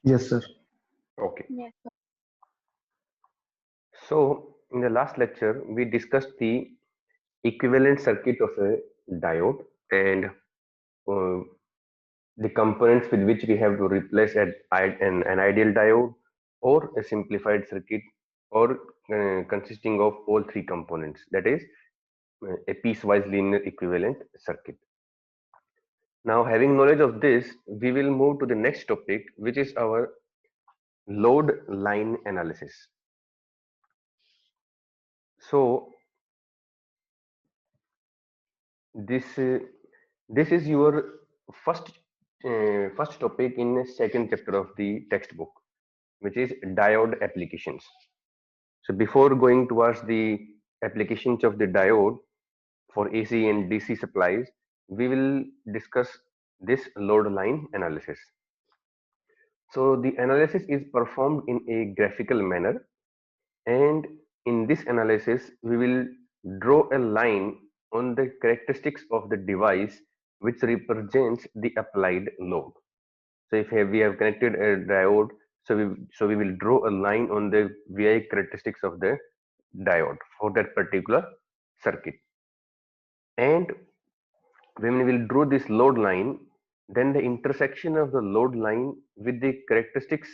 Yes, sir. Okay. Yes. So in the last lecture, we discussed the equivalent circuit of a diode and uh, the components with which we have to replace an ideal diode or a simplified circuit or consisting of all three components, that is a piecewise linear equivalent circuit. Now, having knowledge of this, we will move to the next topic, which is our load line analysis. So, this this is your first first topic in the second chapter of the textbook, which is diode applications. So, before going towards the applications of the diode for AC and DC supplies, we will discuss this load line analysis. So the analysis is performed in a graphical manner, and in this analysis we will draw a line on the characteristics of the device which represents the applied load. So if we have connected a diode, so we will draw a line on the VI characteristics of the diode for that particular circuit. And when we will draw this load line, then the intersection of the load line with the characteristics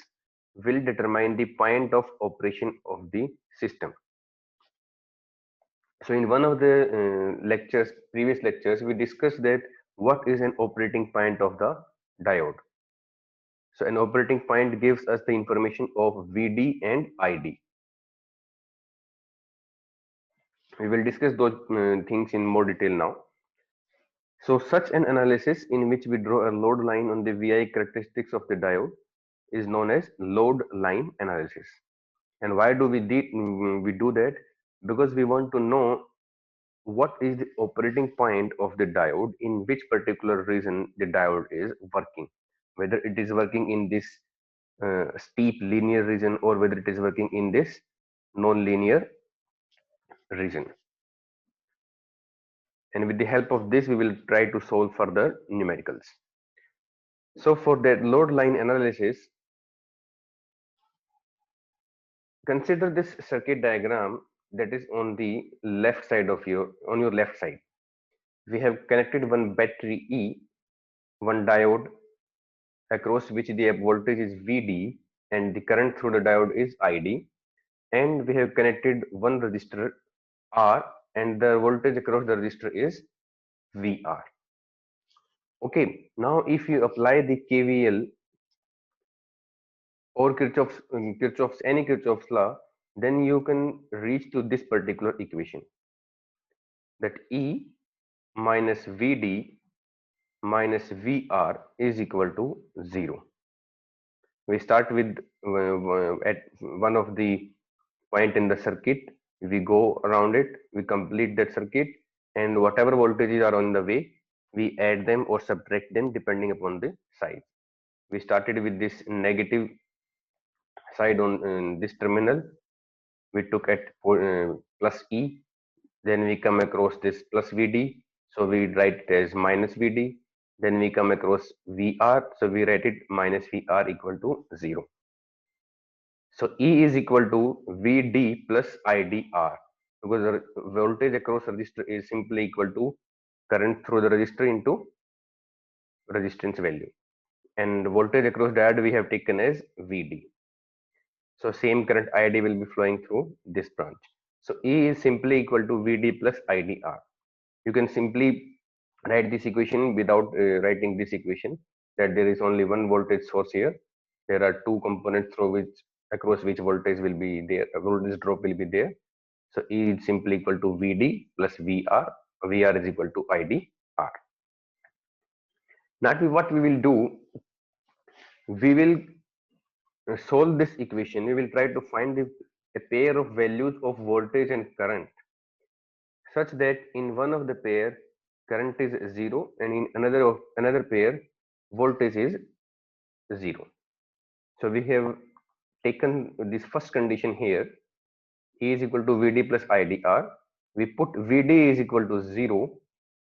will determine the point of operation of the system. So in one of the previous lectures, we discussed that what is an operating point of the diode. So an operating point gives us the information of VD and ID. We will discuss those things in more detail now. So such an analysis in which we draw a load line on the VI characteristics of the diode is known as load line analysis. And why do we do that? Because we want to know what is the operating point of the diode in which particular region the diode is working, whether it is working in this steep linear region or whether it is working in this non-linear region. And with the help of this, we will try to solve further numericals. So for that load line analysis, consider this circuit diagram that is on the left side of your left side. We have connected one battery E, one diode across which the voltage is VD and the current through the diode is ID, and we have connected one resistor R and the voltage across the resistor is VR. Okay, now if you apply the KVL or Kirchhoff's law, then you can reach to this particular equation, that E minus Vd minus Vr is equal to 0. We start with at one of the point in the circuit, we go around it, we complete that circuit, and whatever voltages are on the way, we add them or subtract them depending upon the size. We started with this negative side on this terminal, we took at plus E, then we come across this plus Vd, so we write it as minus Vd, then we come across Vr, so we write it minus Vr equal to 0. So E is equal to Vd plus IDR, because the voltage across resistor is simply equal to current through the resistor into resistance value, and voltage across diode we have taken as Vd. So same current ID will be flowing through this branch. So E is simply equal to Vd plus IDR. You can simply write this equation without writing this equation, that there is only one voltage source here. There are two components through which across which voltage will be there, voltage drop will be there. So E is simply equal to Vd plus Vr. Vr is equal to IDR. Now what we will do, we will solve this equation. We will try to find a pair of values of voltage and current such that in one of the pair current is 0 and in another pair voltage is 0. So we have taken this first condition here, E is equal to Vd plus IDR. We put Vd is equal to 0,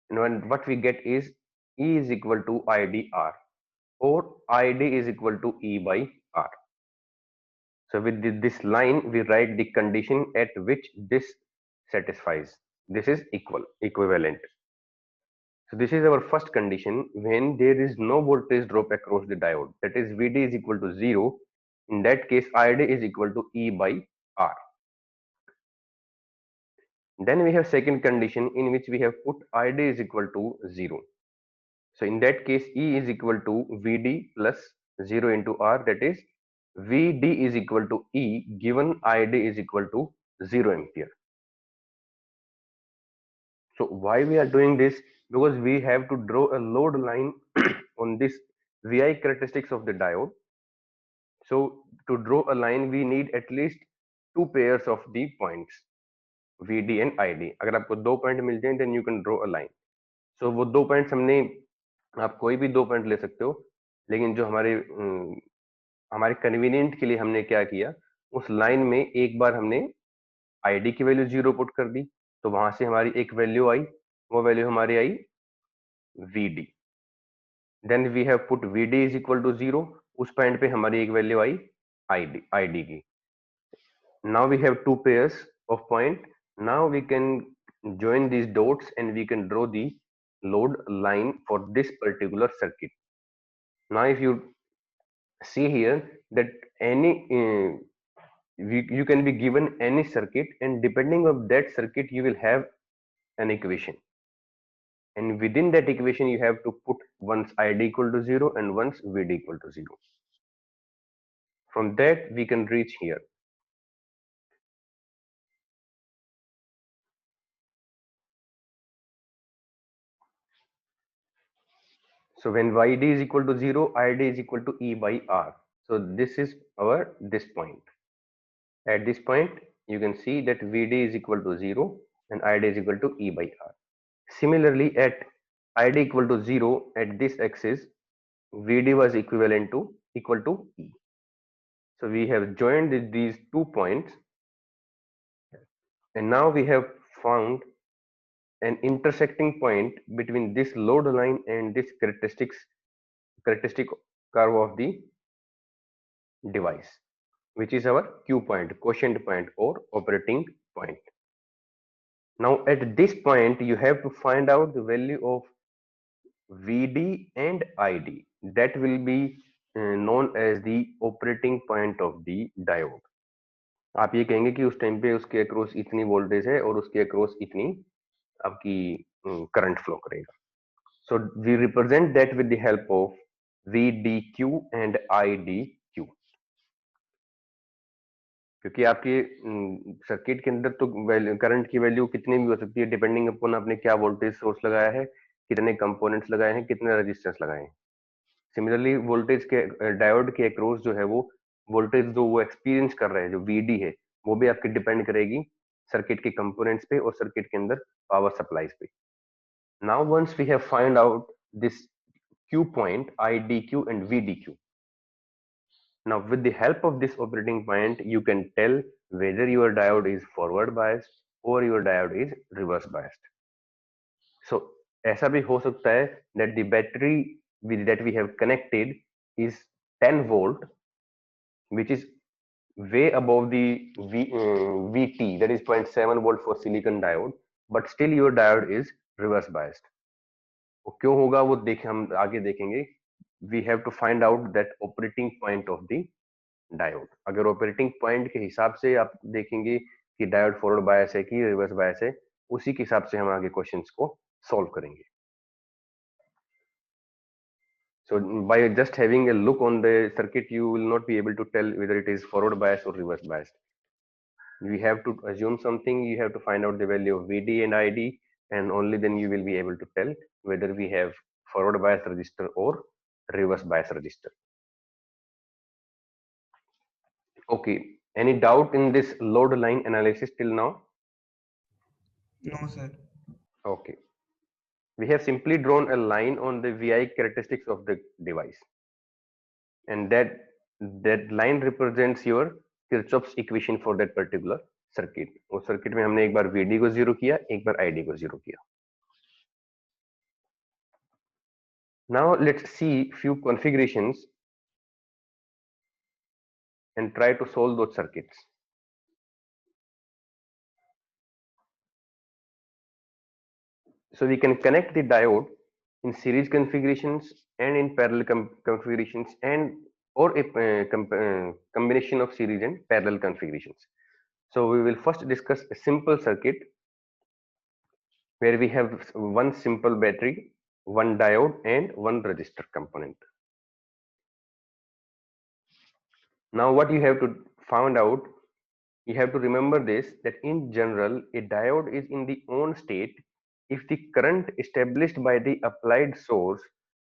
and what we get is E is equal to IDR. or ID is equal to E by R. So with this line, we write the condition at which this satisfies. This is equivalent. So this is our first condition when there is no voltage drop across the diode. That is VD is equal to 0. In that case, ID is equal to E by R. Then we have second condition in which we have put ID is equal to 0. So in that case, E is equal to VD plus 0 into R. That is VD is equal to E given ID is equal to 0 ampere. So why we are doing this? Because we have to draw a load line on this VI characteristics of the diode. So to draw a line, we need at least two pairs of the points VD and ID. अगर आपको दो point मिल जाए, then you can draw a line. So वो दो points हमने, आप कोई भी दो पॉइंट ले सकते हो, लेकिन जो हमारे कन्वीनियंट के लिए हमने क्या किया, उस लाइन में एक बार हमने ID की वैल्यू 0 पुट कर दी, तो वहां से हमारी एक वैल्यू आई, वो वैल्यू हमारी I VD. Then we have put VD is equal to 0, उस पॉइंट पे हमारी एक वैल्यू आई ID की. Now we have two pairs of point. Now we can join these dots and we can draw the load line for this particular circuit. Now if you see here that you can be given any circuit, and depending on that circuit you will have an equation, and within that equation you have to put once ID equal to 0 and once VD equal to 0. From that we can reach here. So when YD is equal to 0, ID is equal to E by R. So this is this point. At this point, you can see that VD is equal to 0 and ID is equal to E by R. Similarly, at ID equal to 0 at this axis, VD was equal to E. So we have joined these 2 points, and now we have found an intersecting point between this load line and this characteristic curve of the device, which is our Q point, quotient point or operating point. Now at this point, you have to find out the value of VD and ID. That will be known as the operating point of the diode. आप ये कहेंगे कि उस time पे उसके across इतनी voltage है और उसके अक्रॉस इतनी आपकी करंट फ्लो करेगा. So we represent that with the help of VDQ and IDQ. क्योंकि आपके सर्किट के अंदर तो करंट की वैल्यू कितनी भी हो सकती है, डिपेंडिंग अपॉन आपने क्या वोल्टेज सोर्स लगाया है, कितने कंपोनेंट्स लगाए हैं, कितने रेजिस्टेंस लगाए हैं. सिमिलरली वोल्टेज के डायोड के अक्रॉस जो है वो वोल्टेज जो वो एक्सपीरियंस कर रहा है, जो VD है, वो भी आपकी डिपेंड करेगी सर्किट के कंपोनेंट्स पे और सर्किट के अंदर पावर सप्लाईज पे. Now once we have find out this Q point, IDQ and VDQ. Now with the help of this operating point, you can tell whether your diode is forward biased or your diode is reverse biased. So ऐसा भी हो सकता है that the battery that we have connected is 10 volt, which is way above the VT, that is 0.7 volt for silicon diode, but still your diode is reverse biased. वो क्यों होगा वो हम आगे देखेंगे. We have to find out that operating point of the diode. अगर operating point के हिसाब से आप देखेंगे कि डायोड फॉरवर्ड बायस है कि रिवर्स बायस है, उसी के हिसाब से हम आगे क्वेश्चंस को सॉल्व करेंगे. So by just having a look on the circuit, you will not be able to tell whether it is forward bias or reverse biased. We have to assume something. You have to find out the value of VD and ID, and only then you will be able to tell whether we have forward bias resistor or reverse bias resistor. Okay, any doubt in this load line analysis till now? No, sir. Okay. We have simply drawn a line on the VI characteristics of the device, and that line represents your Kirchhoff's equation for that particular circuit. उस circuit में हमने एक बार VD को 0 किया, एक बार ID को 0 किया. Now let's see few configurations and try to solve those circuits. So we can connect the diode in series configurations and in parallel configurations, and or a combination of series and parallel configurations. So we will first discuss a simple circuit where we have one simple battery, one diode, and one resistor component. Now what you have to find out, you have to remember this, that in general a diode is in the on state if the current established by the applied source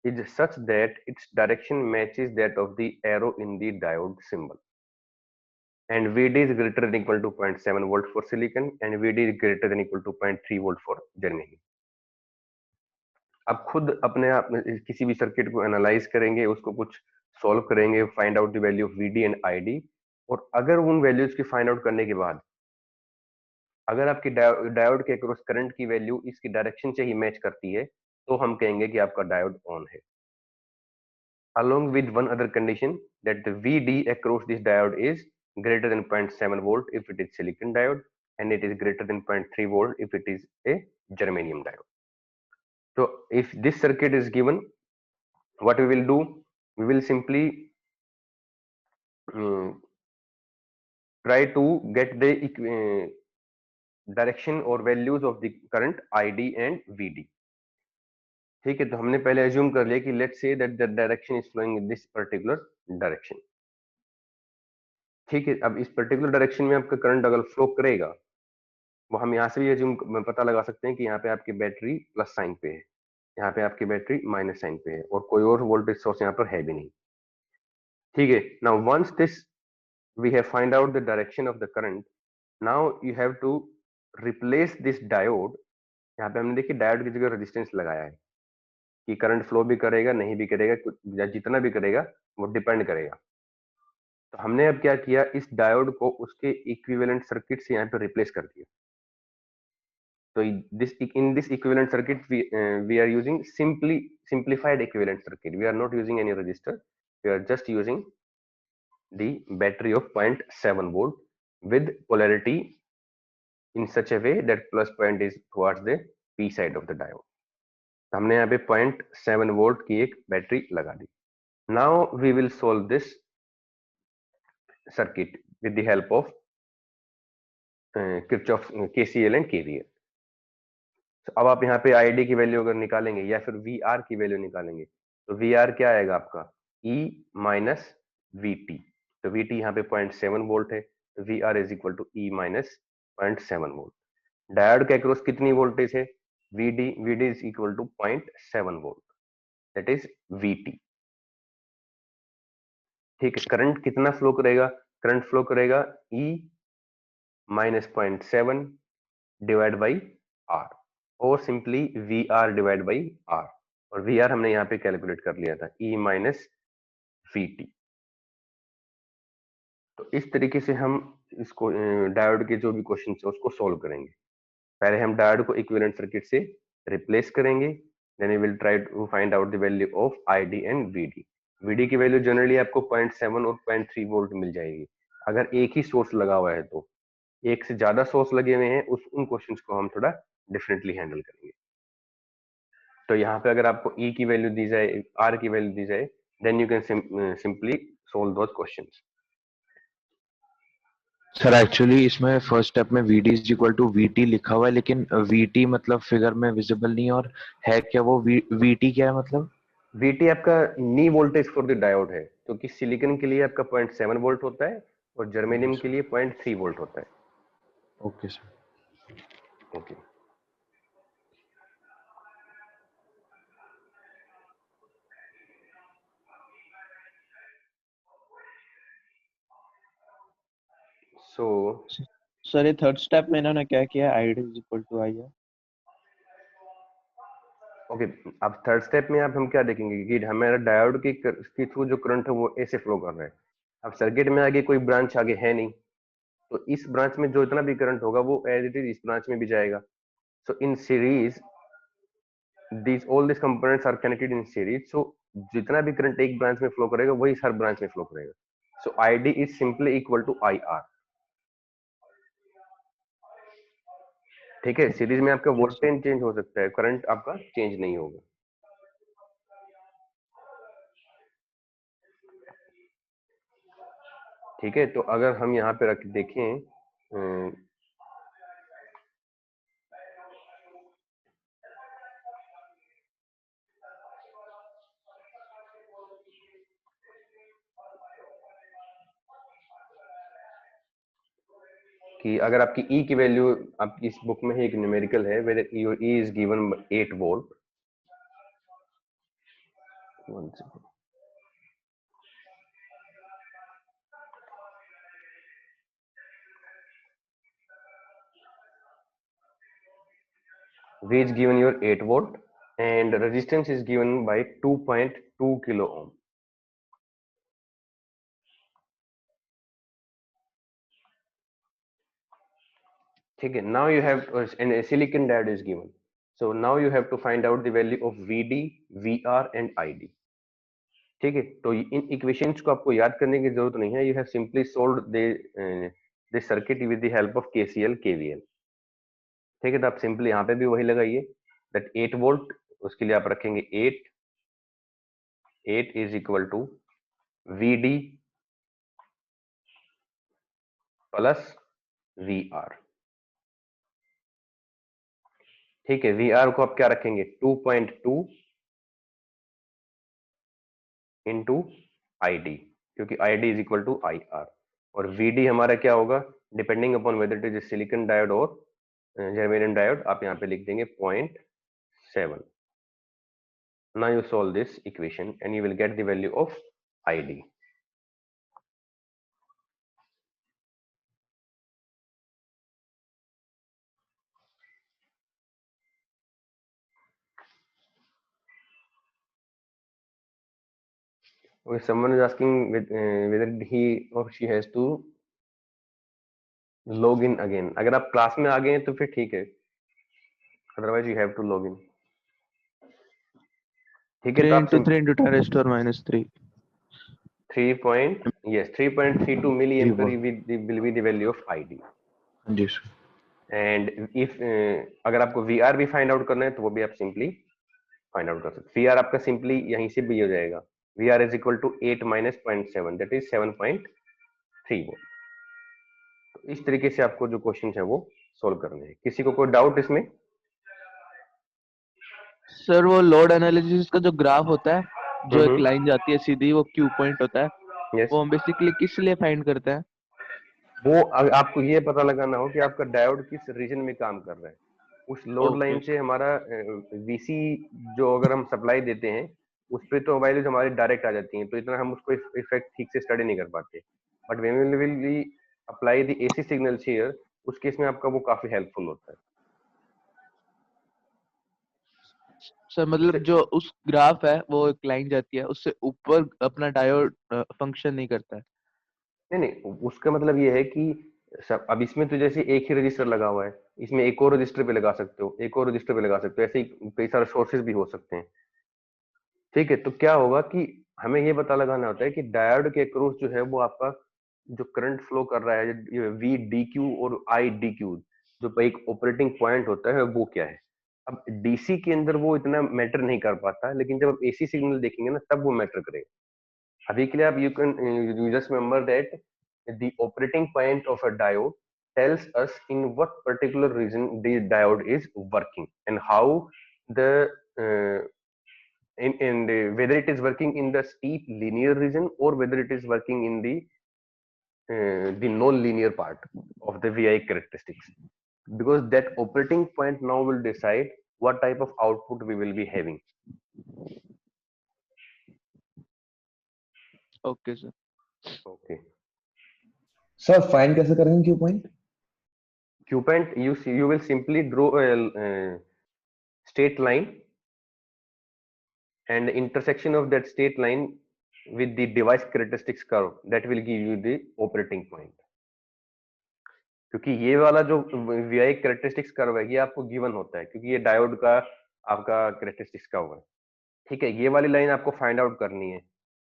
is such that its direction matches that of the arrow in the diode symbol, and VD is greater than equal to 0.7 volt for silicon and VD is greater than equal to 0.3 volt for germanium. आप खुद अपने आप किसी भी circuit को analyse करेंगे, उसको कुछ सॉल्व करेंगे, find out the value of VD and ID, और अगर उन वैल्यूज की फाइंड आउट करने के बाद अगर आपकी डायोड के अक्रॉस करंट की वैल्यू इसकी डायरेक्शन से ही मैच करती है तो हम कहेंगे कि आपका डायोड ऑन है, along with one other condition that the VD across this diode is greater than 0.7 volt if it is silicon diode and it is greater than 0.3 volt if it is a germanium diode. So if this circuit is given, what we will do, we will simply try to get the direction or values of the current ID and VD. ठीक है, तो हमने पहले assume कर लिया कि let's say that the direction is flowing in this particular direction. ठीक है, अब इस पर्टिकुलर डायरेक्शन में आपका करंट अगर फ्लो करेगा, वो हम यहाँ से भी अज्यूम पता लगा सकते हैं कि यहाँ पे आपकी बैटरी प्लस साइन पे है, यहाँ पे आपकी बैटरी माइनस साइन पे है, और कोई और वोल्टेज सोर्स यहाँ पर है भी नहीं. ठीक है, now once this we have find out the direction of the current, now you have to replace this diode. यहाँ पे हमने देखिए डायोड की जगह रेजिस्टेंस लगाया है कि करंट फ्लो भी करेगा नहीं भी करेगा, जितना भी करेगा वो डिपेंड करेगा. तो हमने अब क्या किया, इस डायोड को उसके इक्विवेलेंट सर्किट से यहाँ पे रिप्लेस कर दिया. तो this in this equivalent circuit we are using simplified equivalent circuit. We are not using any resistor, we are just using the battery of 0.7 volt with polarity in such a way that plus point is towards the p side of the diode. हमने यहाँ पे 0.7 volt की एक battery लगा दी. Now we will solve this circuit with the help of Kirchhoff KCL and KVL. तो अब आप यहाँ पे ID की वैल्यू अगर निकालेंगे या फिर VR की वैल्यू निकालेंगे, तो VR क्या आएगा आपका E माइनस VT. तो VT यहाँ पे 0.7 वोल्ट है, तो VR is equal to E minus 0.7 volt. Diode के अक्रॉस कितनी वोल्टेज है, VD is equal to 0.7 volt, that is VT. ठीक है, करंट कितना फ्लो करेगा, करंट फ्लो करेगा E minus 0.7 divide by R, और simply VR divide by R, और VR हमने यहाँ पे कैलकुलेट कर लिया था E माइनस VT. तो इस तरीके से हम इसको डायोड के जो भी क्वेश्चन है उसको सॉल्व करेंगे. पहले हम डायोड को इक्विवेलेंट सर्किट से रिप्लेस करेंगे, then we will try to find out the value of ID and VD. VD की वैल्यू जनरली आपको 0.7 और 0.3 वोल्ट मिल जाएगी अगर एक ही सोर्स लगा हुआ है. तो एक से ज्यादा सोर्स लगे हुए हैं उन क्वेश्चंस को हम थोड़ा डिफरेंटली हैंडल करेंगे. तो यहाँ पे अगर आपको E की वैल्यू दी जाए, R की वैल्यू दी जाए, then you can simply solve those questions. Sir actually इसमें फर्स्ट स्टेप में VD is equal to VT लिखा हुआ है, लेकिन VT मतलब फिगर में विजिबल नहीं, और है क्या वो VT क्या है मतलब? VT आपका नी वोल्टेज फॉर द डायोड है, क्योंकि सिलिकॉन के लिए आपका 0.7 वोल्ट होता है और जर्मेनियम के लिए 0.3 वोल्ट होता है. Okay sir. Okay. So sir ये थर्ड स्टेप में इन्होंने क्या किया, ID is equal to IR. Okay, अब थर्ड स्टेप में आप हम क्या देखेंगे कि हमारा डायोड के थ्रू जो करंट है वो ऐसे फ्लो कर रहा है. अब सर्किट में आगे कोई ब्रांच आगे है नहीं, तो इस ब्रांच में जो इतना भी करंट होगा वो एज इट इज इस ब्रांच में भी जाएगा. So in series these all these components are connected in series, so जितना भी करंट एक ब्रांच में फ्लो करेगा वही हर ब्रांच में फ्लो करेगा. So ID is simply equal to IR. ठीक है, सीरीज में आपका वोल्टेज चेंज हो सकता है, करंट आपका चेंज नहीं होगा. ठीक है, तो अगर हम यहाँ पे रख देखें कि अगर आपकी E की वैल्यू आपकी इस बुक में ही एक न्यूमेरिकल है, whether your E is given 8 volt. One second. V is given your 8 volt and resistance is given by 2.2 kilo ohm. ठीक है, now you have and a silicon diode is given, so now you have to find out the value of VD, VR and ID. ठीक है, तो इन equations को आपको याद करने की जरूरत नहीं है. You have simply solved the circuit with the help of KCL KVL. ठीक है, तो आप सिंपली यहाँ पे भी वही लगाइए, दैट 8 वोल्ट, उसके लिए आप रखेंगे 8 is equal to VD plus VR. ठीक है, VR को आप क्या रखेंगे 2.2 इंटू ID, क्योंकि ID is equal to IR. और VD हमारा क्या होगा, depending upon whether it is silicon diode और जर्मेनियम डायोड, आप यहाँ पे लिख देंगे 0.7. Now you solve this equation and you will get the value of ID. Okay, someone is asking whether he or she has to log in again. अगर आप class में आ गए हैं तो फिर ठीक है, otherwise you have to log in. ठीक है, 3 तो आप into 3 into 10 raised to power minus 3. 3.32 milliampere will be the value of ID. जी सर. And if अगर आपको VR भी फाइंड आउट करना है तो वो भी आप सिंपली फाइंड आउट कर सकते. VR आपका सिंपली यहीं से भी हो जाएगा, VR is equal to 8 minus 0.7, that is 7.3 volt. तो इस तरीके से आपको जो क्वेश्चन है वो सोल्व करने हैं. किसी को कोई डाउट इसमें? सर वो लोड एनालिसिस का जो ग्राफ होता है, जो एक लाइन जाती है सीधी, वो क्यू पॉइंट होता है, यस, वो हम बेसिकली किस लिए फाइंड करते हैं? वो आपको ये पता लगाना हो कि आपका डायोड किस रीजन में काम कर रहा है. उस लोड लाइन से हमारा VC जो अगर हम सप्लाई देते हैं उस पे तो वैल्यूज हमारी डायरेक्ट आ जाती हैं, तो इतना हम उसको इफेक्ट ठीक से स्टडी नहीं कर पाते. But when we will apply the AC signals here, उस केस में आपका वो काफी हेल्पफुल होता है. सर मतलब जो उस ग्राफ है वो एक लाइन जाती है, उससे ऊपर अपना डायोड फंक्शन नहीं करता है. नहीं नहीं, उसका मतलब ये है कि सब, अब इसमें तो जैसे एक ही रजिस्टर लगा हुआ है, इसमें एक और रजिस्टर पे लगा सकते हो, एक और रजिस्टर पे लगा सकते हो, ऐसे ही कई सारे सोर्सेज भी हो सकते हैं. ठीक है, तो क्या होगा कि हमें ये पता लगाना होता है कि डायोड के अक्रॉस जो है वो आपका जो करंट फ्लो कर रहा है, ये VDQ और IDQ, जो एक ऑपरेटिंग पॉइंट होता है वो क्या है. अब DC के अंदर वो इतना मैटर नहीं कर पाता, लेकिन जब आप AC सिग्नल देखेंगे ना तब वो मैटर करेगा. अभी के लिए आप you just remember that the operating point of a diode tells us in what particular region the diode is working and how the in the, whether it is working in the steep linear region or whether it is working in the non-linear part of the VI characteristics, because that operating point now will decide what type of output we will be having. Okay sir. Okay. Sir find कैसे करेंगे Q point? Q point, you will simply draw a straight line and the intersection of that straight line with the device characteristics curve, that will give you the operating point. क्योंकि ये वाला जो VI characteristics curve है ये आपको given होता है, क्योंकि ये डायोड का आपका कैरेक्टरिस्टिक्स का होगा। ठीक है, ये वाली लाइन आपको फाइंड आउट करनी है।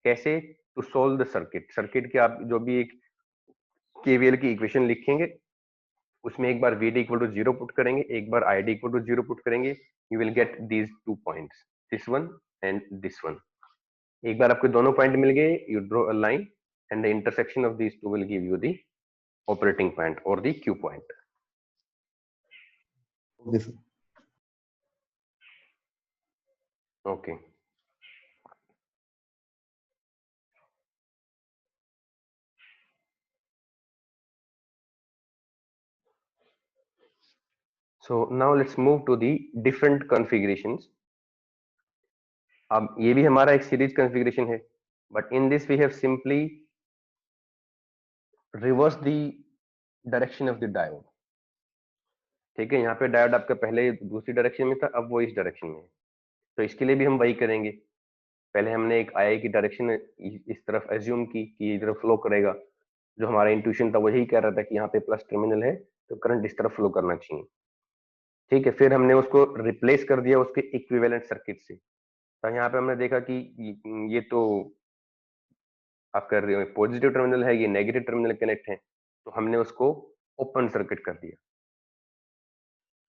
कैसे? To solve the circuit. Circuit के आप जो भी एक केवीएल की इक्वेशन लिखेंगे, उसमें एक बार VD इक्वल टू 0 पुट करेंगे, एक बार ID इक्वल टू 0 पुट करेंगे, you will get these 2 points, this one and this one. एक बार आपके दोनों पॉइंट मिल गए, you draw a line and the intersection of these two will give you the operating point और the Q point. Okay sir. Okay, so now let's move to the different configurations. अब ये भी हमारा एक series configuration है, but in this we have simply reverse the direction of the diode. ठीक है, यहाँ पे डायोड आपका पहले दूसरी डायरेक्शन में था, अब वो इस डायरेक्शन में है। तो इसके लिए भी हम वही करेंगे। पहले हमने एक आई की डायरेक्शन इस तरफ एज्यूम की कि इधर फ्लो करेगा। जो हमारा इंट्यूशन था वही कह रहा था कि यहाँ पे प्लस टर्मिनल है तो करंट इस तरफ फ्लो करना चाहिए। ठीक है, फिर हमने उसको रिप्लेस कर दिया उसके इक्विवेलेंट सर्किट से। तो यहाँ पे हमने देखा कि ये तो आपका पॉजिटिव टर्मिनल है, ये नेगेटिव टर्मिनल कनेक्ट है, तो हमने उसको ओपन सर्किट कर दिया।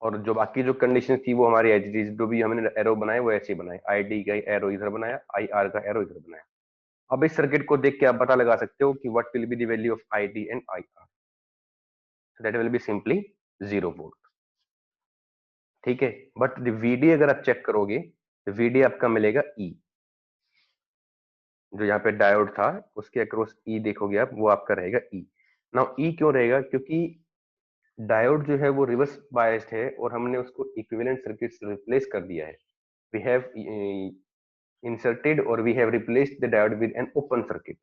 और जो बाकी जो कंडीशन थी वो हमारी एज इट, जो भी हमने एरो बनाए वो ऐसे ही बनाए। ID का एरो इधर बनाया, IR का एरो इधर बनाया। अब इस सर्किट को देख के आप पता लगा सकते हो कि what will be the value of ID and IR। So that will be simply 0 volt. ठीक है, बट द VD अगर आप चेक करोगे तो VD आपका मिलेगा E। जो यहाँ पे डायोड था उसके अक्रॉस E देखोगे आप, वो आपका रहेगा E। नाउ E क्यों रहेगा? क्योंकि डायोड जो है वो रिवर्स बायस्ड है और हमने उसको इक्विवेलेंट सर्किट से रिप्लेस कर दिया है। We have inserted or we have replaced the diode with an open circuit.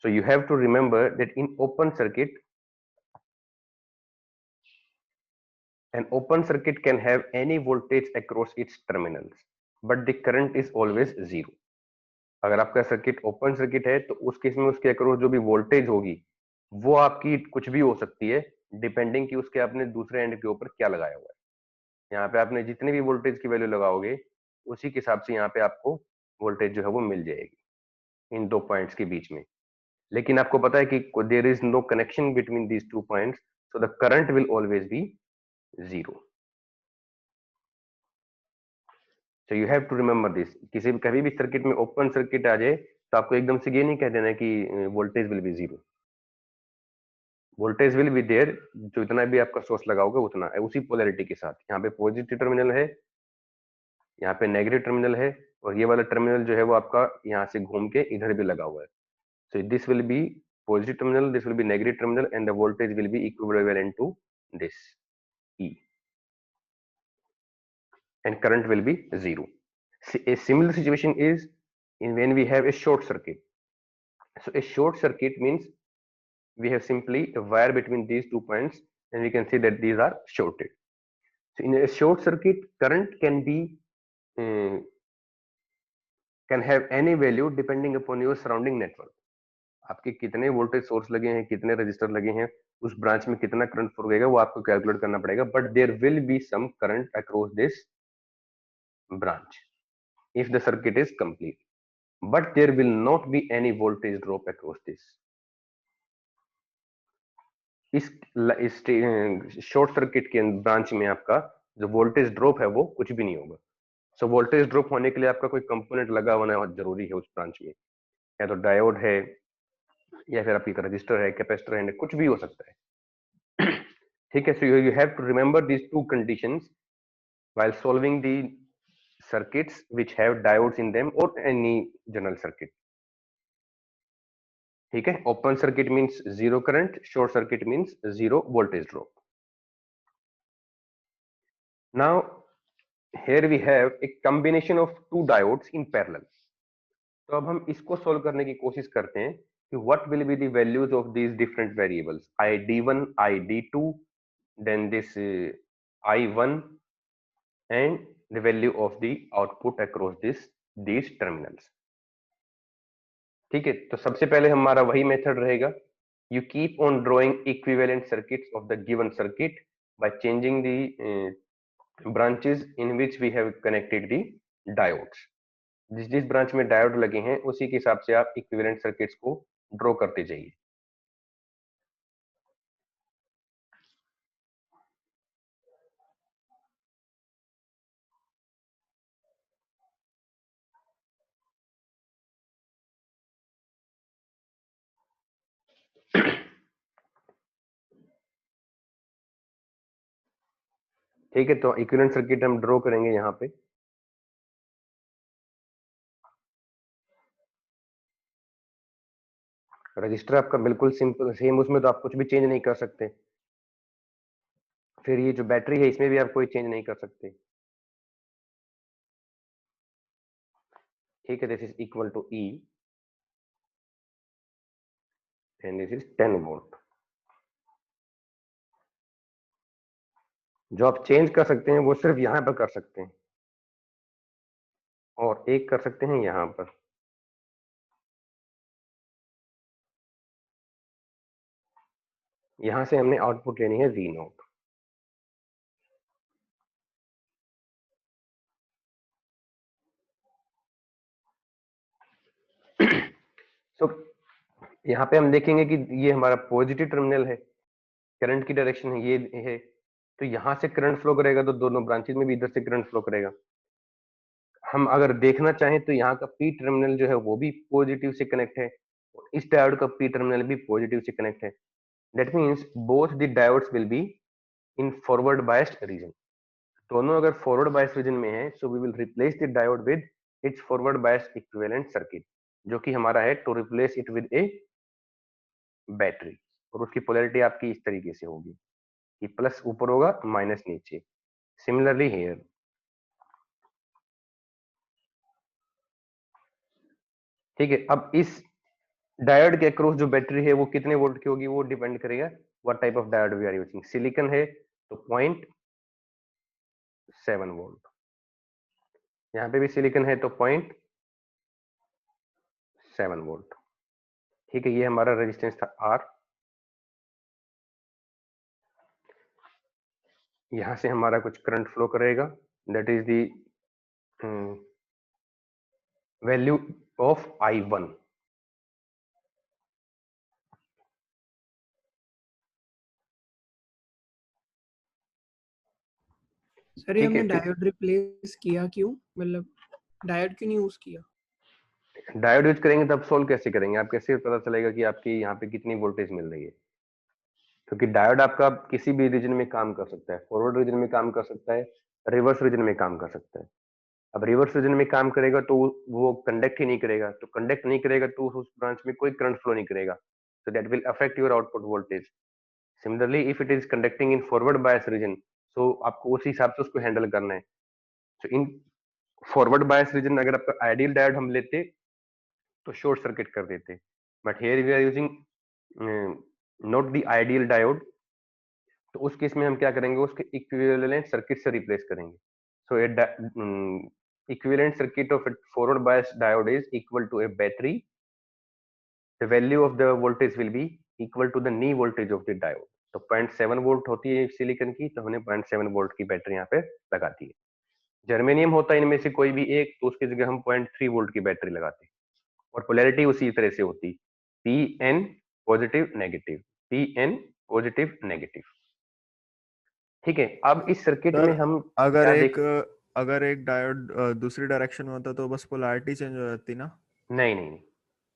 So you have to remember that in open circuit, an open circuit can have any voltage across its terminals, but the current is always zero. अगर आपका circuit open circuit है तो उस case में उसके across जो भी voltage होगी वो आपकी कुछ भी हो सकती है, डिपेंडिंग कि उसके आपने दूसरे एंड के ऊपर क्या लगाया हुआ है। यहाँ पे आपने जितनी भी वोल्टेज की वैल्यू लगाओगे उसी के हिसाब से यहाँ पे आपको वोल्टेज जो है वो मिल जाएगी इन दो पॉइंट्स के बीच में। लेकिन आपको पता है कि there is no connection between these two points, so the current will always be zero. So you have to remember this. किसी भी कभी भी सर्किट में ओपन सर्किट आ जाए तो आपको एकदम से ये नहीं कह देना कि voltage will be zero. Voltage will be there, जो इतना भी आपका सोर्स लगाओगे उतना है, उसी पोलैरिटी के साथ। यहाँ पे पॉजिटिव टर्मिनल है, यहाँ पे नेगेटिव टर्मिनल है, और ये वाला टर्मिनल जो है वो आपका यहाँ से घूम के इधर भी लगा हुआ है। So this will be positive terminal, this will be negative terminal, and the voltage will be equivalent to this E, and current will be zero. A similar situation is in when we have a short circuit. So a short circuit means we have simply a wire between these 2 points, and we can see that these are shorted. So in a short circuit, current can be can have any value depending upon your surrounding network. आपके कितने voltage source लगे हैं, कितने register लगे हैं, उस branch में कितना करंट फ्लो होगा वो आपको कैलकुलेट करना पड़ेगा। But there will be some current across this branch if the circuit is complete, but there will not be any voltage drop across this. इस शॉर्ट सर्किट के ब्रांच में आपका जो वोल्टेज ड्रॉप है वो कुछ भी नहीं होगा। सो वोल्टेज ड्रॉप होने के लिए आपका कोई कंपोनेंट लगा होना बहुत जरूरी है उस ब्रांच में, या तो डायोड है या फिर आपकी रजिस्टर है, कैपेसिटर है, कुछ भी हो सकता है। ठीक है, so you have to remember these two conditions while solving the circuits which have diodes in them or any general circuit. ठीक है, open circuit means zero current, short circuit means zero voltage drop. Now here we have a combination of two diodes in parallel. तो अब हम इसको solve करने की कोशिश करते हैं कि what will be the values of these different variables, ID1, ID2, then this I1 and the value of the output across these terminals. ठीक है, तो सबसे पहले हमारा वही मेथड रहेगा, you keep on drawing equivalent circuits of the given circuit by changing the branches in which we have connected the diodes. जिस जिस ब्रांच में डायोड लगे हैं उसी के हिसाब से आप इक्विवेलेंट सर्किट्स को ड्रॉ करते जाइए। ठीक है, तो इक्विवेलेंट सर्किट हम ड्रॉ करेंगे यहाँ पे। रजिस्टर आपका बिल्कुल सिंपल सेम, उसमें तो आप कुछ भी चेंज नहीं कर सकते। फिर ये जो बैटरी है इसमें भी आप कोई चेंज नहीं कर सकते। ठीक है, this is equal to E and this is 10 volt. जो आप चेंज कर सकते हैं वो सिर्फ यहां पर कर सकते हैं और एक कर सकते हैं यहां पर। यहां से हमने आउटपुट लेनी है वी नोट। तो यहाँ पे हम देखेंगे कि ये हमारा पॉजिटिव टर्मिनल है, करंट की डायरेक्शन है ये है, तो यहाँ से करंट फ्लो करेगा तो दोनों ब्रांचेज में भी इधर से करंट फ्लो करेगा। हम अगर देखना चाहें तो यहाँ का पी टर्मिनल जो है वो भी पॉजिटिव से कनेक्ट है और इस डायोड का पी टर्मिनल भी पॉजिटिव से कनेक्ट है। That means both the diodes will be in forward biased region. दोनों अगर फॉरवर्ड बायस्ड रीजन में है so we will replace the diode with its forward biased equivalent circuit, जो कि हमारा है to replace it with a battery. और उसकी पोलैरिटी आपकी इस तरीके से होगी कि प्लस ऊपर होगा माइनस नीचे। Similarly here. ठीक है, अब इस डायोड के अक्रॉस जो बैटरी है वो कितने वोल्ट की होगी वो डिपेंड करेगा what type of diode we are using. Silicon है तो 0.7 वोल्ट, यहाँ पे भी सिलिकॉन है तो 0.7 वोल्ट। ठीक है, ये हमारा रेजिस्टेंस था R। यहां से हमारा कुछ करंट फ्लो करेगा, that is the value of I1। Sir ये ठीक है, हमने डायोड रिप्लेस किया क्यों, मतलब डायोड क्यों नहीं यूज किया? डायोड यूज करेंगे तब सोल्व कैसे करेंगे? आप कैसे पता चलेगा कि आपकी यहाँ पे कितनी वोल्टेज मिल रही है? क्योंकि डायोड आपका किसी भी रीजन में काम कर सकता है, फॉरवर्ड रीजन में काम कर सकता है, रिवर्स रीजन में काम कर सकता है। अब रिवर्स रीजन में काम करेगा तो वो कंडक्ट ही नहीं करेगा, तो कंडक्ट नहीं करेगा तो उस ब्रांच में कोई करंट फ्लो नहीं करेगा, so that will affect your output voltage. Similarly, if it is conducting in forward bias region, so आपको उसी हिसाब से उसको हैंडल करना है। so in forward bias region अगर आपका आइडियल डायोड हम लेते तो शॉर्ट सर्किट कर देते, but here we are using not the ideal diode, तो उस केस में हम क्या करेंगे, उसके इक्विवेलेंट सर्किट से रिप्लेस करेंगे। So equivalent circuit of forward bias diode is equal to a battery, the value of the voltage will be equal to the knee voltage of the diode. तो 0.7 volt होती है silicon की, तो हमने 0.7 volt की battery यहाँ पे लगा दी है। जर्मेनियम होता है इनमें से कोई भी एक, तो उसकी जगह हम 0.3 वोल्ट की बैटरी लगाते हैं और पोलैरिटी उसी तरह से होती, P N positive negative, P N positive negative. ठीक है, अब इस सर्किट में हम अगर क्या अगर एक डायोड दूसरी डायरेक्शन में होता तो बस पोलैरिटी चेंज हो जाती ना? नहीं नहीं नहीं,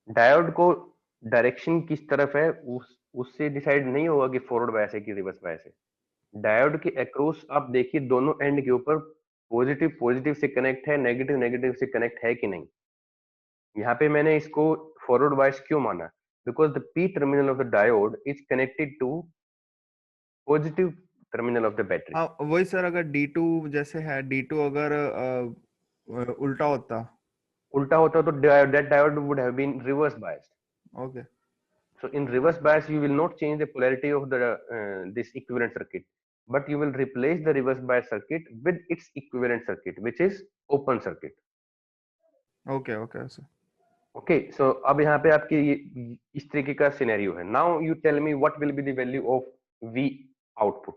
डायोड को डायरेक्शन किस तरफ है उससे डिसाइड नहीं होगा कि फॉरवर्ड बायस है कि रिवर्स बायस है। डायोड के अक्रॉस आप देखिए दोनों एंड के ऊपर पॉजिटिव पॉजिटिव से कनेक्ट है, नेगेटिव नेगेटिव से कनेक्ट है कि नहीं। यहाँ पे मैंने इसको फॉरवर्ड बायस क्यों माना, because the P terminal of the diode is connected to positive terminal of the battery. हाँ वही सर, अगर D2 जैसे है, D2 अगर उल्टा होता तो that diode would have been reverse biased. Okay. So in reverse bias you will not change the polarity of the this equivalent circuit, but you will replace the reverse bias circuit with its equivalent circuit, which is open circuit. Okay okay sir. Okay, so अब यहाँ पे आपकी इस तरीके का scenario है। Now you tell me what will be the value of V output.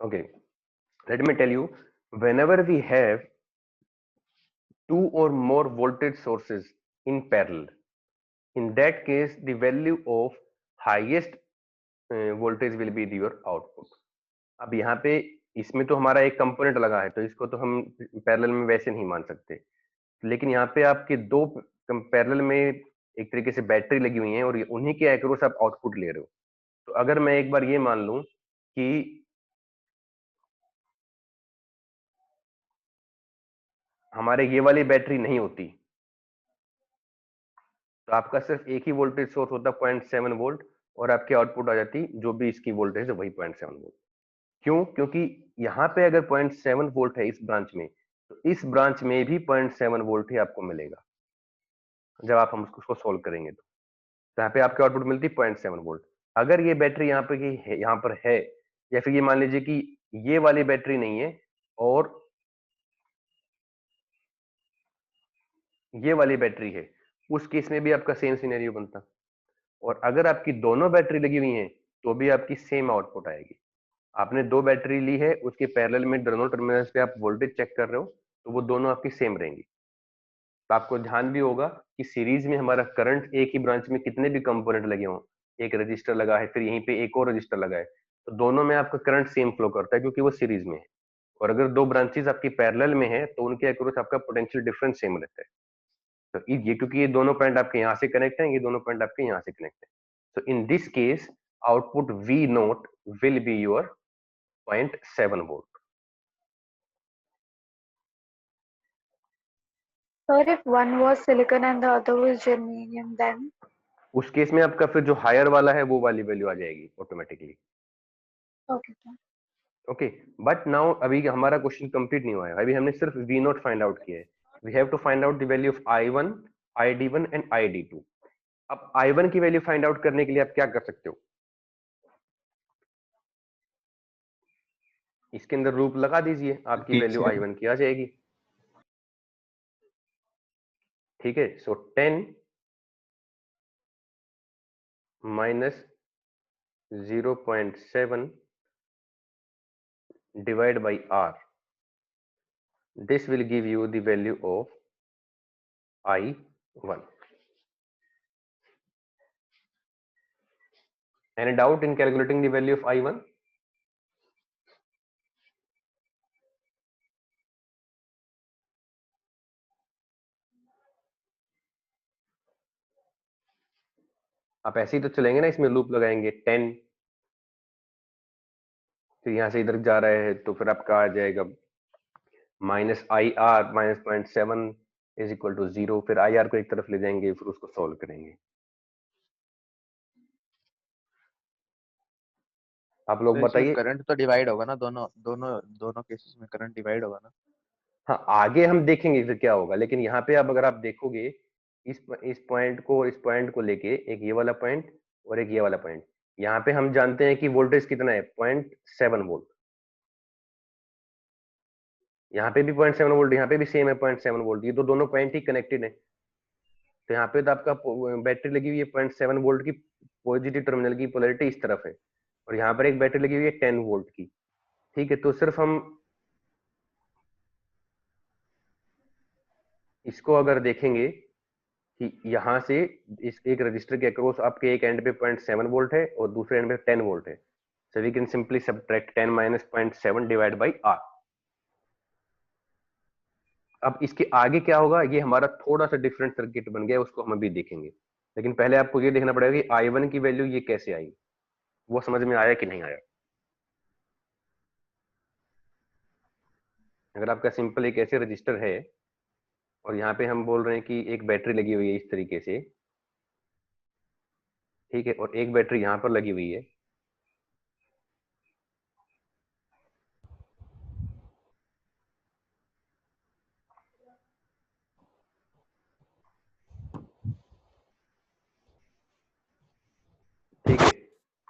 Okay, let me tell you, whenever we have two or more voltage sources in parallel, in that case the value of highest voltage will be your output. अब यहाँ पे इसमें तो हमारा एक component लगा है, तो इसको तो हम पैरेलल में वैसे नहीं मान सकते, लेकिन यहाँ पे आपके दो पैरेलल में एक तरीके से बैटरी लगी हुई है और उन्हीं के एक्रॉस आप आउटपुट ले रहे हो। तो अगर मैं एक बार ये मान लूं कि हमारे ये वाली बैटरी नहीं होती, तो आपका सिर्फ एक ही वोल्टेज सोर्स होता 0.7 वोल्ट और आपकी आउटपुट आ जाती जो भी इसकी वोल्टेज है वही 0.7 वोल्ट। क्यों? क्योंकि यहाँ पे अगर 0.7 वोल्ट है इस ब्रांच में, तो इस ब्रांच में भी 0.7 वोल्ट ही आपको मिलेगा जब आप हम उसको सोल्व करेंगे। तो यहाँ पे आपकी आउटपुट मिलती 0.7 वोल्ट। अगर ये बैटरी यहाँ पे है, यहाँ पर है, या फिर ये मान लीजिए कि ये वाली बैटरी नहीं है और ये वाली बैटरी है, उस केस में भी आपका सेम सिनेरियो बनता। और अगर आपकी दोनों बैटरी लगी हुई हैं तो भी आपकी सेम आउटपुट आएगी। आपने दो बैटरी ली है, उसके पैरेलल में दोनों टर्मिनल्स पे आप वोल्टेज चेक कर रहे हो, तो वो दोनों आपकी सेम रहेंगी। तो आपको ध्यान भी होगा कि सीरीज में हमारा करंट एक ही ब्रांच में कितने भी कंपोनेंट लगे हों, एक रजिस्टर लगा है, फिर यहीं पे एक और रजिस्टर लगा है, तो दोनों में आपका करंट सेम फ्लो करता है क्योंकि वो सीरीज में है। और अगर दो ब्रांचेस आपकी पैरेलल में है तो उनके अक्रॉस आपका पोटेंशियल डिफरेंस सेम रहता है। तो ये क्योंकि ये दोनों पॉइंट आपके यहाँ से कनेक्ट हैं, ये दोनों पॉइंट आपके यहाँ से कनेक्ट है। So in this case, output V naught will be your 0.7 volt. Sir, if one was silicon and the other was germanium, then? उस केस में आपका फिर जो हायर वाला है वो वाली वैल्यू आ जाएगी automatically. Okay, sir. Okay, but now अभी हमारा क्वेश्चन कंप्लीट नहीं हुआ है, अभी हमने सिर्फ V naught फाइंड आउट किया है। We have to find out the value of I1, ID1 and ID2। अब I1 की वैल्यू फाइंड आउट करने के लिए आप क्या कर सकते हो, इसके अंदर लूप लगा दीजिए, आपकी वैल्यू I1 की आ जाएगी। ठीक है, सो 10 minus 0.7 divide by R, this will give you the value of I1. Any doubt in calculating the value of I1? आप ऐसे ही तो चलेंगे ना, इसमें लूप लगाएंगे 10, फिर यहां से इधर जा रहा है तो फिर आपका आ जाएगा minus IR minus 0.7 is equal to 0, फिर IR को एक तरफ ले जाएंगे, फिर उसको सॉल्व करेंगे। आप लोग बताइए। करंट तो डिवाइड होगा ना, दोनों केसेस में करंट डिवाइड होगा ना। हाँ, आगे हम देखेंगे फिर क्या होगा, लेकिन यहाँ पे अब अगर आप देखोगे इस पॉइंट को और इस पॉइंट को लेके, एक ये वाला पॉइंट और एक ये वाला पॉइंट, यहाँ पे हम जानते हैं कि वोल्टेज कितना है 0.7 वोल्ट, यहाँ पे भी 0.7 वोल्ट, यहाँ पे भी सेम है 0.7 वोल्ट, ये तो दोनों पॉइंट ही कनेक्टेड है। तो यहाँ पे तो आपका बैटरी लगी हुई है 0.7 वोल्ट की, पॉजिटिव टर्मिनल की पोलैरिटी इस तरफ है, और यहाँ पर एक बैटरी लगी हुई है 10 वोल्ट की। ठीक है, तो सिर्फ हम इसको अगर देखेंगे कि यहाँ से इस एक रजिस्टर के अक्रॉस आपके एक एंड पे 0.7 वोल्ट है और दूसरे एंड पे 10 वोल्ट है, so we can simply subtract 10 minus 0.7 divide by R। अब इसके आगे क्या होगा, ये हमारा थोड़ा सा डिफरेंट सर्किट बन गया, उसको हम अभी देखेंगे, लेकिन पहले आपको ये देखना पड़ेगा कि I1 की वैल्यू ये कैसे आई, वो समझ में आया कि नहीं आया। अगर आपका सिंपल एक ऐसे रजिस्टर है और यहाँ पे हम बोल रहे हैं कि एक बैटरी लगी हुई है इस तरीके से, ठीक है, और एक बैटरी यहाँ पर लगी हुई है, ठीक है,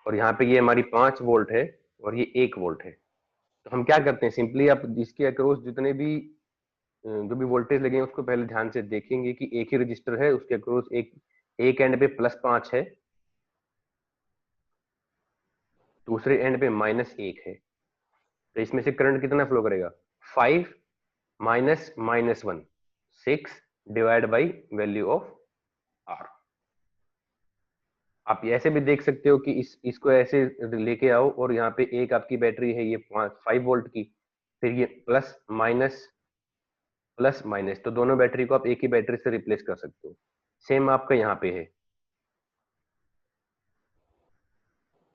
और यहाँ पे ये हमारी 5 वोल्ट है और ये 1 वोल्ट है। तो हम क्या करते हैं, सिंपली आप इसके अक्रॉस जितने भी जो भी वोल्टेज लगे उसको पहले ध्यान से देखेंगे कि एक ही रजिस्टर है, उसके अक्रॉस एक एंड पे +5 है, दूसरे एंड पे -1 है। तो इसमें से करंट कितना फ्लो करेगा? 5 minus -1, 6 divide by value of R। आप ऐसे भी देख सकते हो कि इसको ऐसे लेके आओ और यहाँ पे एक आपकी बैटरी है ये 5 वोल्ट की, फिर ये प्लस माइनस, तो दोनों बैटरी को आप एक ही बैटरी से रिप्लेस कर सकते हो। सेम आपका यहाँ पे है,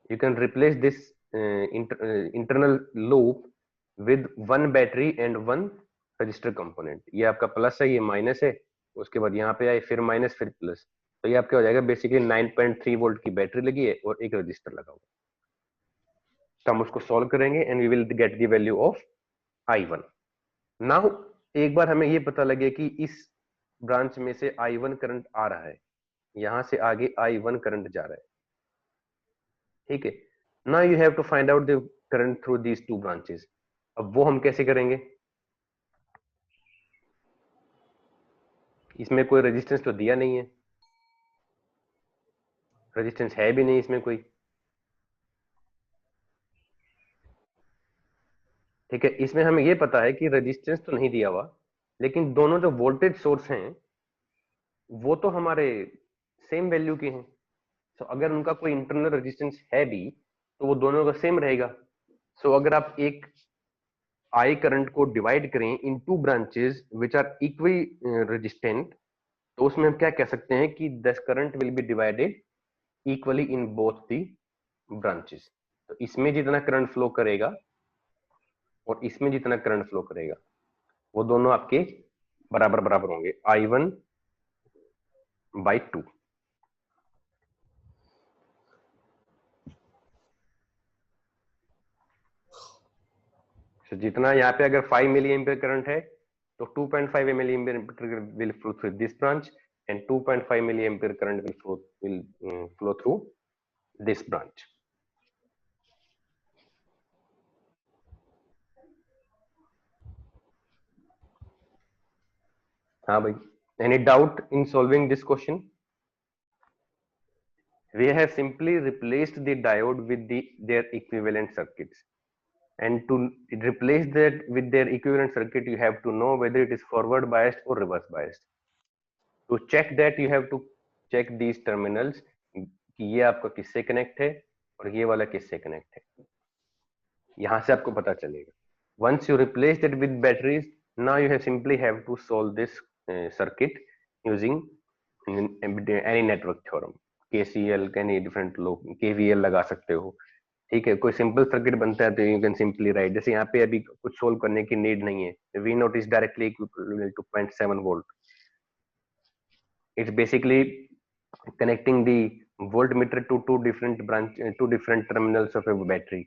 you can replace this internal loop with one battery and one register component. ये आपका प्लस है, ये माइनस है, उसके बाद यहाँ पे आए फिर माइनस फिर प्लस, तो ये आपका हो जाएगा बेसिकली 9.3 वोल्ट की बैटरी लगी है और एक रजिस्टर लगा हुआ। तो हम उसको सॉल्व करेंगे and we will get the value of I1। Now एक बार हमें ये पता लगे कि इस ब्रांच में से I1 करंट आ रहा है, यहां से आगे I1 करंट जा रहा है, ठीक है। Now you have to find out the current through these two branches. अब वो हम कैसे करेंगे? इसमें कोई रेजिस्टेंस तो दिया नहीं है, रेजिस्टेंस है भी नहीं इसमें कोई, ठीक है। इसमें हमें ये पता है कि रेजिस्टेंस तो नहीं दिया हुआ, लेकिन दोनों जो वोल्टेज सोर्स हैं वो तो हमारे सेम वैल्यू के हैं। तो अगर उनका कोई इंटरनल रेजिस्टेंस है भी तो वो दोनों का सेम रहेगा। सो अगर आप एक I करंट को डिवाइड करें in two branches which are equally resistant, तो उसमें हम क्या कह सकते हैं कि this current will be divided equally in both the branches. तो इसमें जितना करंट फ्लो करेगा और इसमें जितना करंट फ्लो करेगा वो दोनों आपके बराबर बराबर होंगे, I1/2। तो जितना यहाँ पे अगर 5 मिली एम्पियर करंट है तो 2.5 milli ampere will flow through this branch and 2.5 milli ampere current will flow through this branch. हाँ भाई, any doubt in solving this question? We have simply replaced the diode with their equivalent circuits, and to replace that with their equivalent circuit you have to know whether it is forward biased or reverse biased. To check that you have to check these terminals कि ये आपका किससे connect है और ये वाला किससे connect है, यहां से आपको पता चलेगा। Once you replace that with batteries, now you have simply have to solve this circuit using any network theorem, KCL, any different लोग KVL लगा सकते हो, ठीक है। कोई सिंपल सर्किट बनता है तो यू कैन सिंपली राइट, जैसे यहाँ पे अभी कुछ सोल्व करने की नीड नहीं है। V naught is directly equal to 0.7 volt. It's basically connecting the voltmeter to two different terminals of a battery.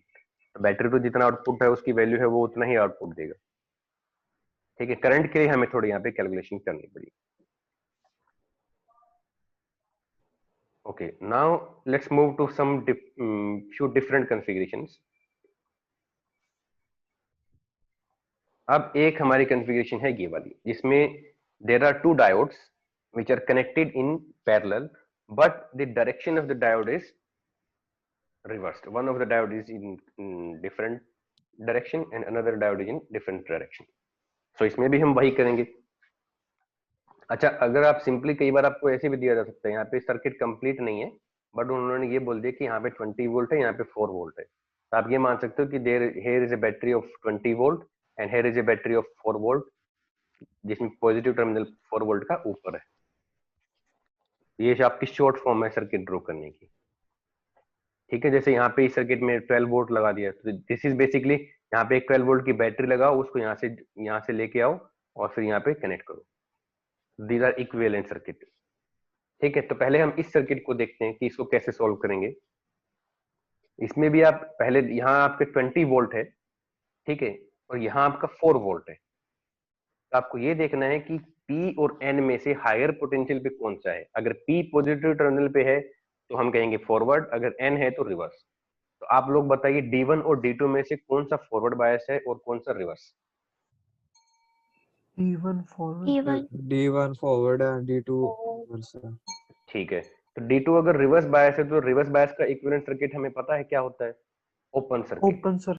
Battery तो जितना आउटपुट है उसकी वैल्यू है वो उतना ही आउटपुट देगा, ठीक है। करंट के लिए हमें थोड़ी यहाँ पे कैलकुलेशन करनी पड़ी। Okay, now let's move to some few different configurations. अब एक हमारी configuration है ये वाली, जिसमें there are two diodes which are connected in parallel, but the direction of the diode is reversed. One of the diode is in different direction and another diode is in different direction. So इसमें भी हम वही करेंगे। अच्छा, अगर आप simply, कई बार आपको ऐसे भी दिया जा सकता है, यहाँ पे सर्किट कंप्लीट नहीं है बट उन्होंने ये बोल दिया कि यहाँ पे 20 वोल्ट है, यहाँ पे 4 वोल्ट है, तो आप ये मान सकते हो कि here is a battery of 20 volt and here is a battery of 4 volt, जिसमें पॉजिटिव टर्मिनल 4 वोल्ट का ऊपर है। ये आपकी शॉर्ट फॉर्म है सर्किट ड्रॉ करने की, ठीक है। जैसे यहाँ पे इस सर्किट में 12 वोल्ट लगा दिया, तो दिस इज बेसिकली यहाँ पे एक 12 वोल्ट की बैटरी लगाओ, उसको यहाँ से लेके आओ और फिर यहाँ पे कनेक्ट करो। These are equivalent circuit, ठीक है। तो पहले हम इस सर्किट को देखते हैं कि इसको कैसे सॉल्व करेंगे। इसमें भी आप पहले, यहाँ आपके 20 वोल्ट है, ठीक है, और यहाँ आपका 4 वोल्ट है। तो आपको ये देखना है कि P और N में से हायर पोटेंशियल पे कौन सा है। अगर P पॉजिटिव टर्मिनल पे है तो हम कहेंगे फॉरवर्ड, अगर N है तो रिवर्स। तो आप लोग बताइए D1 और D2 में से कौन सा फॉरवर्ड बायस है और कौन सा reverse? E1 forward. E1 D1 forward and D2 reverse है. ठीक है, तो D2 अगर रिवर्स बायस है तो रिवर्स बायस का इक्विवेलेंट सर्किट हमें पता है क्या होता है, ओपन सर्किट. Open sir.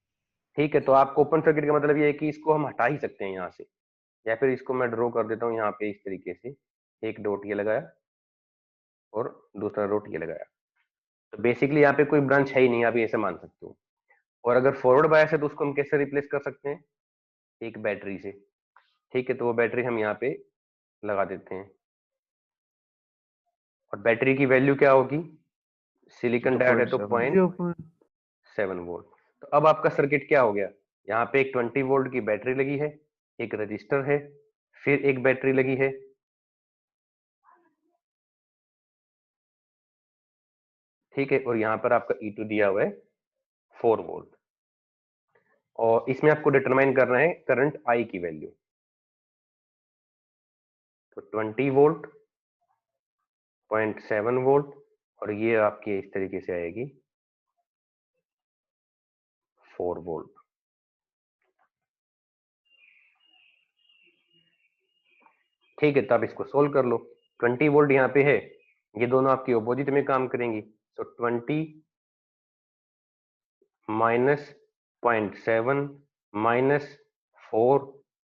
ठीक है, तो आपको ओपन सर्किट का मतलब ये है कि इसको हम हटा ही सकते हैं यहाँ से, या फिर इसको मैं ड्रॉ कर देता हूँ यहाँ पे इस तरीके से, एक डॉट ये लगाया और दूसरा डॉट ये लगाया. तो बेसिकली यहाँ पे कोई ब्रांच है ही नहीं, आप ये ऐसे मान सकते हो. और अगर फॉरवर्ड बायस है तो उसको हम कैसे रिप्लेस कर सकते हैं, एक बैटरी से. ठीक है, तो वो बैटरी हम यहाँ पे लगा देते हैं. और बैटरी की वैल्यू क्या होगी, सिलिकॉन डायोड है तो 0.7 वोल्ट. तो अब आपका सर्किट क्या हो गया, यहाँ पे एक 20 वोल्ट की बैटरी लगी है, एक रजिस्टर है, फिर एक बैटरी लगी है. ठीक है, और यहाँ पर आपका E2 दिया हुआ है 4 वोल्ट. और इसमें आपको डिटरमाइन करना है करंट I की वैल्यू. तो 20 वोल्ट, 0.7 वोल्ट, और ये आपकी इस तरीके से आएगी 4 वोल्ट. ठीक है, तो आप इसको सोल्व कर लो. 20 वोल्ट यहाँ पे है, ये दोनों आपकी ऑपोजिट में काम करेंगी. तो 20 minus 0.7 minus 4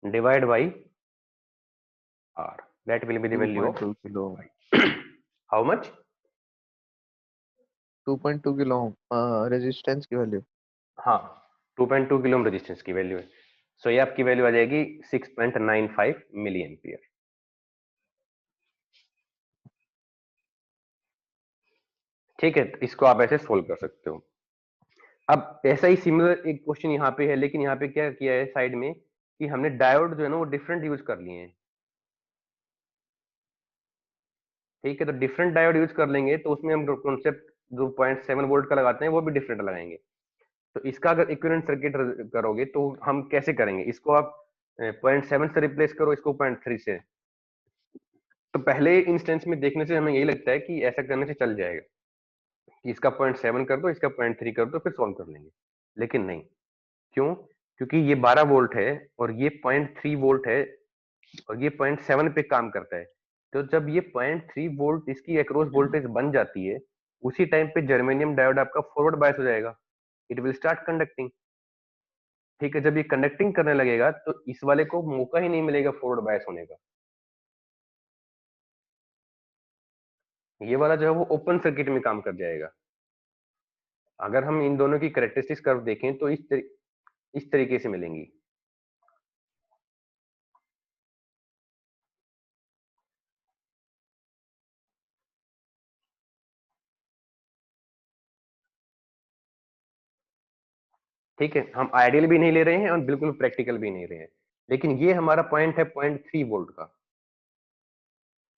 divide by R. That will be the value of 2.2 kilo ohm. how much? 2.2 kilo ohm resistance की वैल्यू. हाँ, 2.2 किलो ओम रेजिस्टेंस की वैल्यू है. सो ये आपकी वैल्यू आ जाएगी 6.95 मिली एम्पियर. ठीक है, तो इसको आप ऐसे सोल्व कर सकते हो. अब ऐसा ही सिमिलर एक क्वेश्चन यहाँ पे है, लेकिन यहाँ पे क्या किया है साइड में कि हमने डायोड जो है ना वो डिफरेंट यूज कर लिए हैं. ठीक है, तो डिफरेंट डायोड यूज कर लेंगे तो उसमें हम कॉन्सेप्ट जो 0.7 वोल्ट का लगाते हैं वो भी डिफरेंट लगाएंगे. तो इसका अगर इक्विवेलेंट सर्किट करोगे तो हम कैसे करेंगे, इसको आप 0.7 से रिप्लेस करो, इसको 0.3 से. तो पहले इंस्टेंस में देखने से हमें यही लगता है कि ऐसा करने से चल जाएगा कि इसका 0.7 कर दो, इसका 0.3 कर दो, फिर सॉल्व कर लेंगे. लेकिन नहीं. क्यों? क्योंकि ये 12 वोल्ट है और ये 0.3 वोल्ट है और ये 0.7 पे काम करता है. तो जब ये 0.3 वोल्ट इसकी अक्रॉस वोल्टेज बन जाती है, उसी टाइम पे जर्मेनियम डायोड आपका फॉरवर्ड बायस हो जाएगा. It will start conducting. ठीक है, जब ये कंडक्टिंग करने लगेगा तो इस वाले को मौका ही नहीं मिलेगा फॉरवर्ड बायस होने का. ये वाला जो है वो ओपन सर्किट में काम कर जाएगा. अगर हम इन दोनों की कैरेक्टरिस्टिक्स कर्व देखें तो इस तरीके से मिलेंगी. ठीक है, हम आइडियल भी नहीं ले रहे हैं और बिल्कुल प्रैक्टिकल भी नहीं रहे हैं, लेकिन ये हमारा पॉइंट है 0.3 वोल्ट का.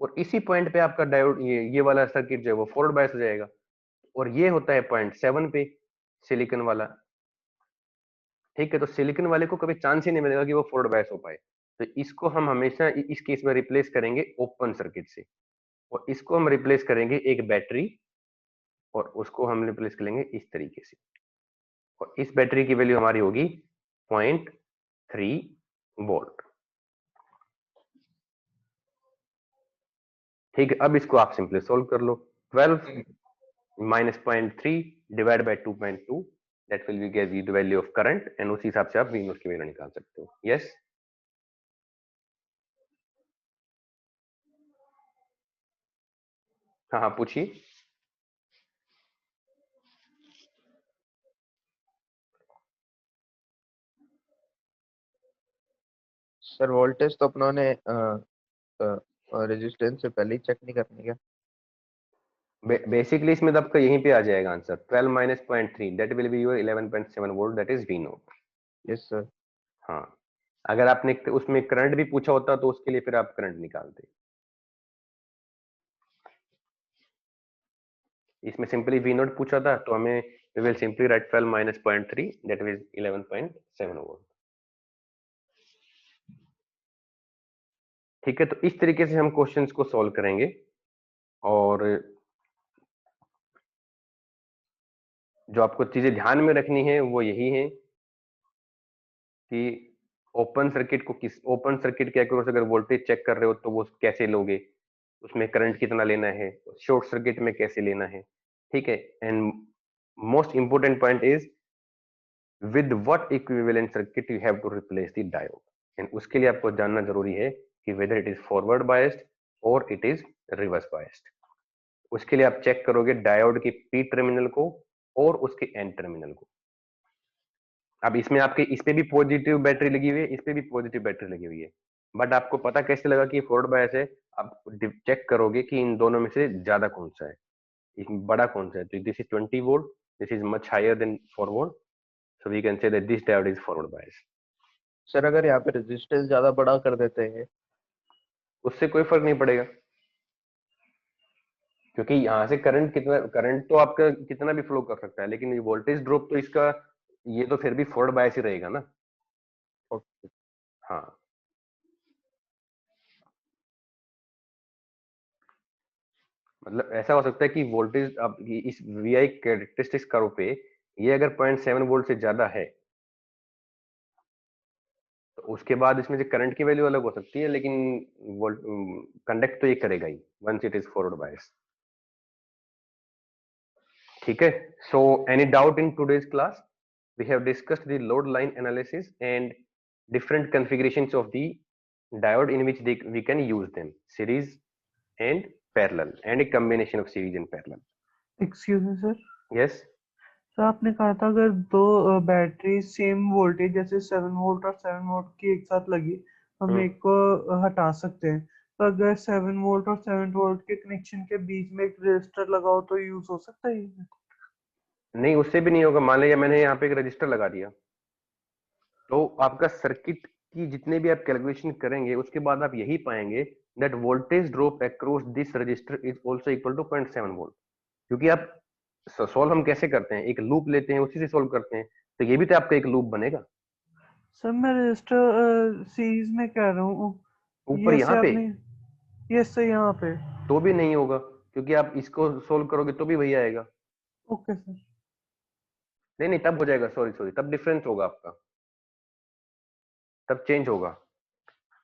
और इसी पॉइंट पे आपका डायोड ये वाला सर्किट जो है वो फॉरवर्ड बायस हो जाएगा. और ये होता है 0.7 पे सिलिकॉन वाला. ठीक है, तो सिलिकॉन वाले को कभी चांस ही नहीं मिलेगा कि वो फॉरवर्ड बायस हो पाए. तो इसको हम हमेशा इस केस में रिप्लेस करेंगे ओपन सर्किट से, और इसको हम रिप्लेस करेंगे एक बैटरी, और उसको हम रिप्लेस करेंगे इस तरीके से. और इस बैटरी की वैल्यू हमारी होगी 0.3 वोल्ट. ठीक है, अब इसको आप सिंपली सोल्व कर लो. 12 minus 0.3 divide by 2.2, that will be give you the value of current, and उसी हिसाब से आप V0 की वैल्यू निकाल सकते हो. यस, हाँ हाँ पूछिए. सर वोल्टेज तो अपनों ने रेजिस्टेंस से पहले ही चेक नहीं करनी क्या? बेसिकली इसमें तो आपका यहीं पे आ जाएगा answer. 12 minus 0.3, that will be your 11.7 volt, that is V0. Yes sir. हाँ, अगर आपने उसमें करंट भी पूछा होता तो उसके लिए फिर आप करंट निकालते. इसमें सिंपली V0 पूछा था तो हमें we will simply write 12 minus 0.3, that is 11.7 volt. ठीक है, तो इस तरीके से हम क्वेश्चंस को सॉल्व करेंगे. और जो आपको चीजें ध्यान में रखनी है वो यही है कि ओपन सर्किट के अक्रॉस अगर वोल्टेज चेक कर रहे हो तो वो कैसे लोगे, उसमें करंट कितना लेना है, शॉर्ट सर्किट में कैसे लेना है, ठीक है। And most important point is with what equivalent circuit you have to replace the diode, and उसके लिए आपको जानना जरूरी है कि whether it is forward biased और इट इज रिवर्स बायस्ड। उसके लिए आप चेक करोगे डायोड के पी टर्मिनल को और उसके एन टर्मिनल को। अब इसमें आपके इस पे भी पॉजिटिव बैटरी लगी हुई है, इस पे भी पॉजिटिव बैटरी लगी हुई है, बट आपको पता कैसे लगा कि फॉरवर्ड बायस है? आप चेक करोगे कि इन दोनों में से ज्यादा कौन सा है, इसमें बड़ा कौन सा है। तो this is 20 volt, this is much higher than forward, so we can say that this diode is forward bias. Sir अगर यहाँ पे रेजिस्टेंस ज्यादा बड़ा कर देते हैं उससे कोई फर्क नहीं पड़ेगा, क्योंकि यहाँ से करंट तो आपका कितना भी फ्लो कर सकता है, लेकिन वोल्टेज ड्रॉप तो इसका ये तो फिर भी फॉरवर्ड बायस ही रहेगा ना। हाँ, मतलब ऐसा हो सकता है कि वोल्टेज अब इस VI कैरेक्टरिस्टिक्स कर्व पे ये अगर 0.7 वोल्ट से ज्यादा है तो उसके बाद इसमें से करंट की वैल्यू अलग हो सकती है, लेकिन कंडक्ट तो ये करेगा he once it is forward bias. ठीक है, so any doubt in today's class? We have discussed the load line analysis and different configurations of the diode in which we can use them, series and parallel, and a combination of series and parallel. Excuse me sir, Yes, sir आपने कहा था अगर दो battery same voltage जैसे 7 volt और 7 volt की एक साथ लगी, हम एक को हटा सकते हैं। तो अगर 7 वोल्ट और 7 वोल्ट के कनेक्शन के बीच में एक रेजिस्टर लगाओ तो यूज हो सकता है ये? नहीं, उससे भी नहीं होगा। मान लीजिए मैंने यहाँ पे एक रजिस्टर लगा दिया, तो आपका सर्किट की जितने भी आप कैलकुलेशन करेंगे उसके बाद आप यही पाएंगे that voltage drop across this resistor is also equal to 0.7 volt. क्योंकि आप सॉल्व हम कैसे करते हैं, एक लूप लेते हैं उसी से सॉल्व करते हैं, तो ये भी तो आपका एक लूप बनेगा। सर मैं रजिस्टर सीरीज में कह रहा हूँ, ऊपर ये यहाँ से पे आपने ये से यहाँ पे। तो भी नहीं होगा, क्योंकि आप इसको सोल्व करोगे तो भी वही आएगा। Okay sir. नहीं नहीं, तब हो जाएगा, सॉरी तब डिफरेंस होगा आपका, तब चेंज होगा।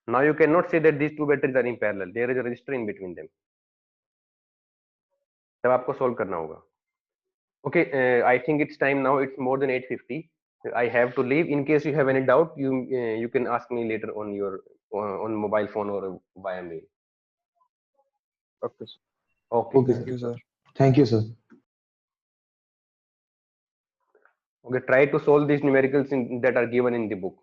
Now you can not say that these two batteries are in parallel, there is a resistor in between them, तब आपको सोल्व करना होगा। Okay, I think it's time now, it's more than 8:50. I have to leave. In case you have any doubt, you can ask me later on your on mobile phone or via mail. Okay, sir. Okay. Okay, Thank you, sir. Thank you, sir. Okay. Try to solve these numericals that are given in the book.